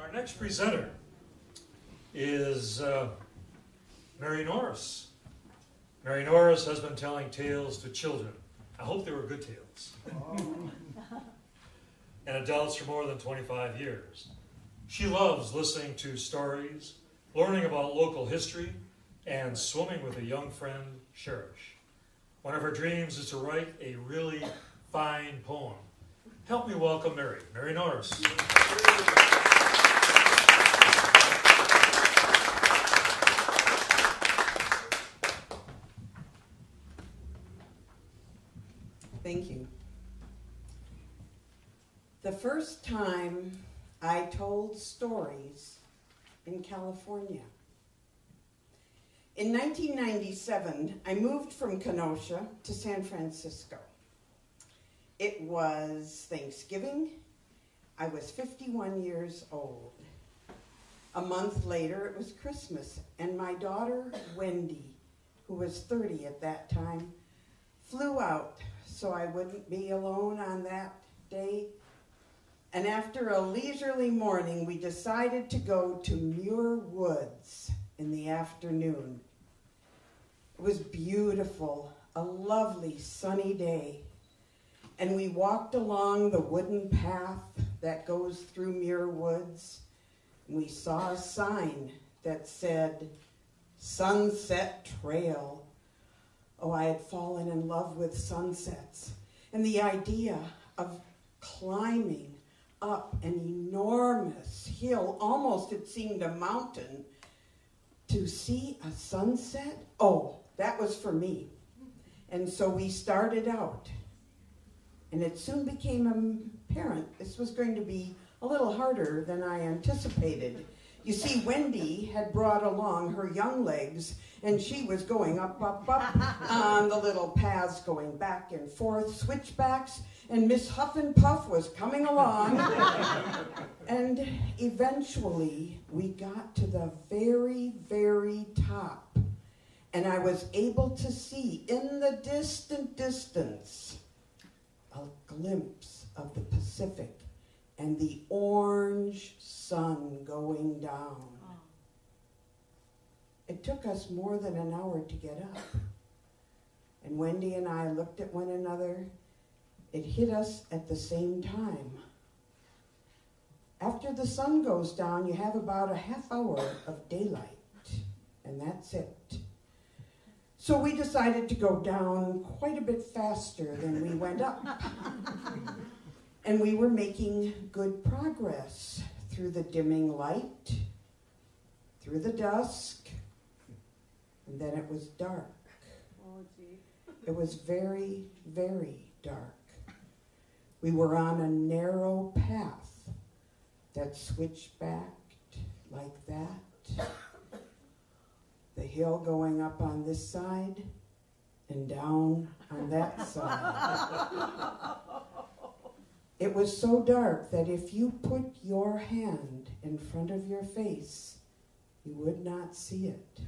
Our next presenter is Mary Norris. Mary Norris has been telling tales to children. I hope they were good tales. And adults for more than 25 years. She loves listening to stories, learning about local history, and swimming with a young friend, Cherish. One of her dreams is to write a really fine poem. Help me welcome Mary. Mary Norris. Thank you. The first time I told stories in California. In 1997, I moved from Kenosha to San Francisco. It was Thanksgiving. I was 51 years old. A month later, it was Christmas, and my daughter, Wendy, who was 30 at that time, flew out so I wouldn't be alone on that day. And after a leisurely morning, we decided to go to Muir Woods in the afternoon. It was beautiful, a lovely sunny day. And we walked along the wooden path that goes through Muir Woods. And we saw a sign that said, Sunset Trail. Oh, I had fallen in love with sunsets. And the idea of climbing up an enormous hill, almost it seemed a mountain, to see a sunset, oh, that was for me. And so we started out. And it soon became apparent this was going to be a little harder than I anticipated. You see, Wendy had brought along her young legs, and she was going up, up, up on the little paths going back and forth, switchbacks, and Miss Huff and Puff was coming along. And eventually, we got to the very, very top, and I was able to see in the distant distance a glimpse of the Pacific and the orange sun going down. Oh. It took us more than an hour to get up. And Wendy and I looked at one another. It hit us at the same time. After the sun goes down, you have about a half hour of daylight, and that's it. So we decided to go down quite a bit faster than we went up. And we were making good progress through the dimming light, through the dusk, and then it was dark. Oh, gee. It was very, very dark. We were on a narrow path that switched back like that. The hill going up on this side and down on that side. It was so dark that if you put your hand in front of your face, you would not see it.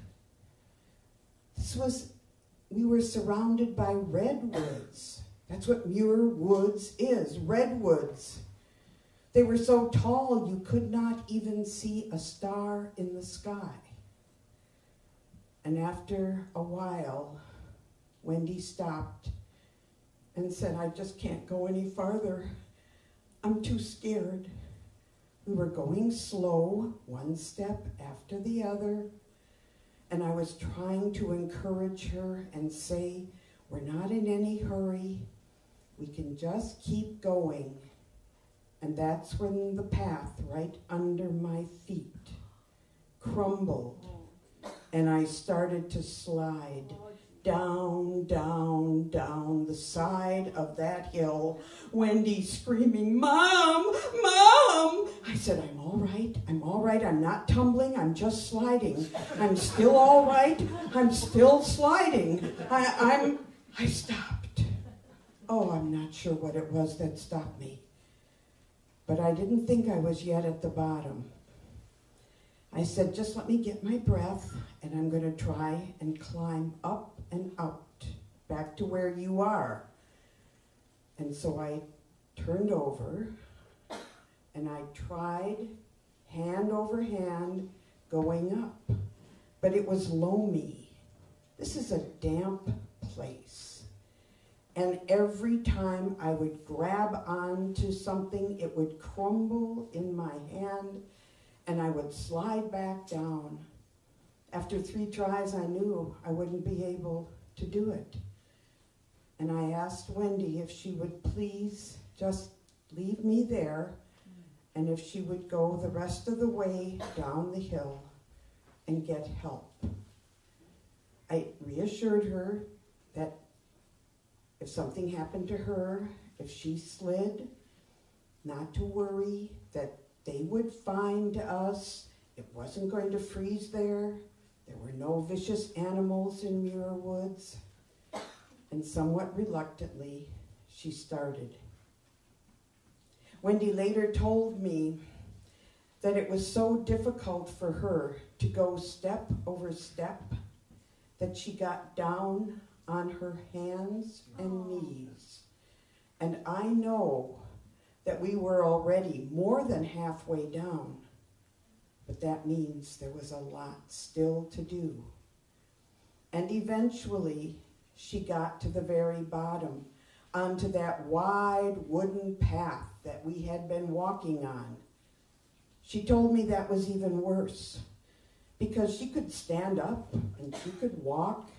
We were surrounded by redwoods. That's what Muir Woods is, redwoods. They were so tall you could not even see a star in the sky. And after a while, Wendy stopped and said, I just can't go any farther. I'm too scared. We were going slow, one step after the other, and I was trying to encourage her and say, we're not in any hurry. We can just keep going. And that's when the path right under my feet crumbled, and I started to slide down, down, down the side of that hill. Wendy screaming, Mom, Mom! I said, I'm all right, I'm not tumbling, I'm just sliding. I'm still all right, I'm still sliding. I stopped. Oh, I'm not sure what it was that stopped me. But I didn't think I was yet at the bottom. I said, just let me get my breath, and I'm going to try and climb up and out, back to where you are. And so I turned over, and I tried hand over hand, going up. But it was loamy. This is a damp place. And every time I would grab onto something, it would crumble in my hand, and I would slide back down. After 3 tries, I knew I wouldn't be able to do it. And I asked Wendy if she would please just leave me there, and if she would go the rest of the way down the hill and get help. I reassured her that if something happened to her, if she slid, not to worry, that they would find us. It wasn't going to freeze there. There were no vicious animals in Muir Woods. And somewhat reluctantly, she started. Wendy later told me that it was so difficult for her to go step over step that she got down on her hands and knees. And I know that we were already more than halfway down, but that means there was a lot still to do. And eventually, she got to the very bottom, onto that wide wooden path that we had been walking on. She told me that was even worse, because she could stand up and she could walk,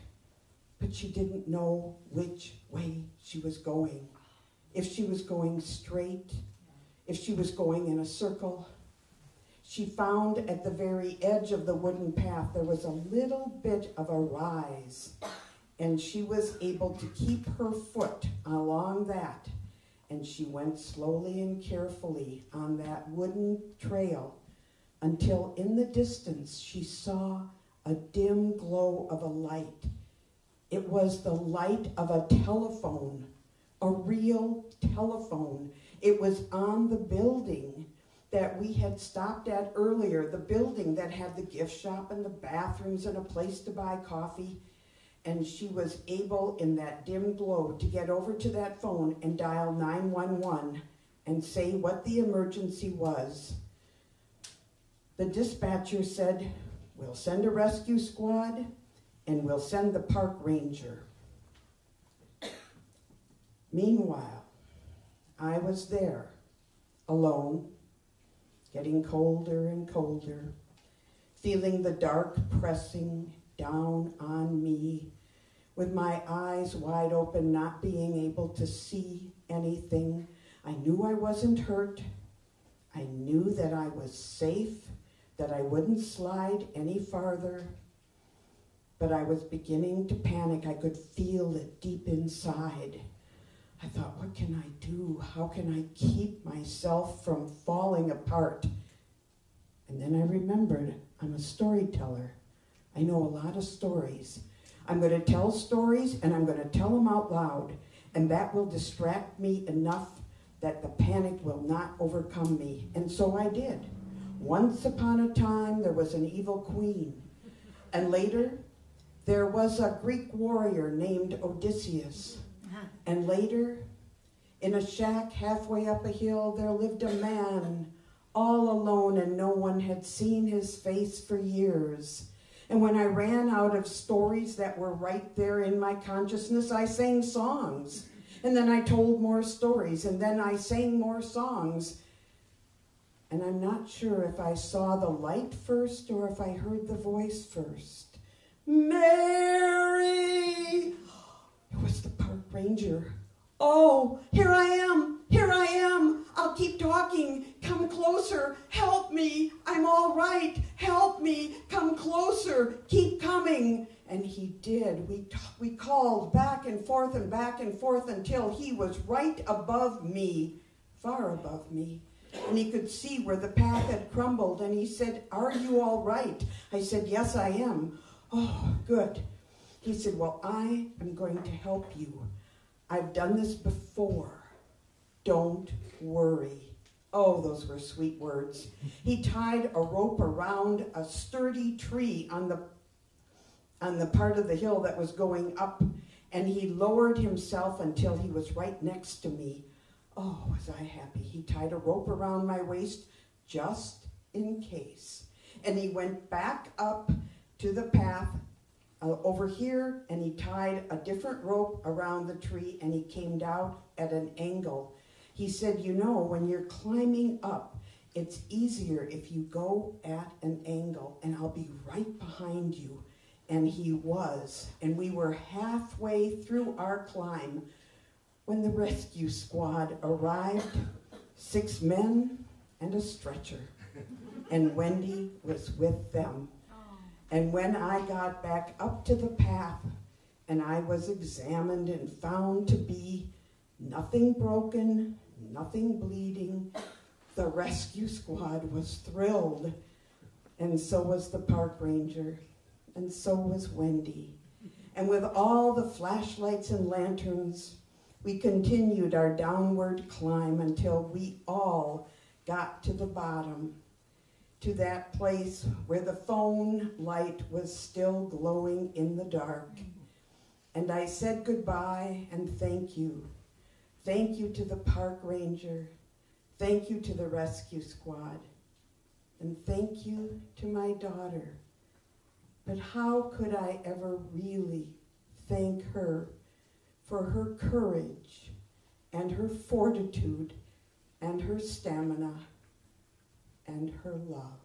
but she didn't know which way she was going. If she was going straight, if she was going in a circle. She found at the very edge of the wooden path there was a little bit of a rise, and she was able to keep her foot along that, and she went slowly and carefully on that wooden trail until in the distance she saw a dim glow of a light. It was the light of a telephone, a real telephone. It was on the building that we had stopped at earlier, the building that had the gift shop and the bathrooms and a place to buy coffee. And she was able, in that dim glow, to get over to that phone and dial 911 and say what the emergency was. The dispatcher said, "We'll send a rescue squad and we'll send the park ranger." Meanwhile, I was there, alone, getting colder and colder, feeling the dark pressing down on me, with my eyes wide open, not being able to see anything. I knew I wasn't hurt. I knew that I was safe, that I wouldn't slide any farther. But I was beginning to panic. I could feel it deep inside. I thought, what can I do? How can I keep myself from falling apart? And then I remembered, I'm a storyteller. I know a lot of stories. I'm going to tell stories, and I'm going to tell them out loud, and that will distract me enough that the panic will not overcome me. And so I did. Once upon a time, there was an evil queen, and later, there was a Greek warrior named Odysseus. And later, in a shack halfway up a hill, there lived a man, all alone, and no one had seen his face for years. And when I ran out of stories that were right there in my consciousness, I sang songs. And then I told more stories, and then I sang more songs. And I'm not sure if I saw the light first or if I heard the voice first. Mary! It was the park ranger. Oh, here I am, here I am. I'll keep talking. Come closer, help me. I'm all right, help me. Come closer, keep coming. And he did. We called back and forth until he was right above me, far above me. And he could see where the path had crumbled, and he said, "Are you all right?" I said, "Yes, I am." "Oh, good." He said, "Well, I am going to help you. I've done this before. Don't worry." Oh, those were sweet words. He tied a rope around a sturdy tree on the part of the hill that was going up, and he lowered himself until he was right next to me. Oh, was I happy. He tied a rope around my waist just in case. And he went back up to the path over here, and he tied a different rope around the tree, and he came down at an angle. He said, you know, when you're climbing up, it's easier if you go at an angle, and I'll be right behind you. And he was. And we were halfway through our climb when the rescue squad arrived, 6 men and a stretcher. And Wendy was with them. And when I got back up to the path and I was examined and found to be nothing broken, nothing bleeding, the rescue squad was thrilled. And so was the park ranger. And so was Wendy. And with all the flashlights and lanterns, we continued our downward climb until we all got to the bottom, to that place where the phone light was still glowing in the dark. And I said goodbye and thank you. Thank you to the park ranger. Thank you to the rescue squad. And thank you to my daughter. But how could I ever really thank her for her courage and her fortitude and her stamina and her love?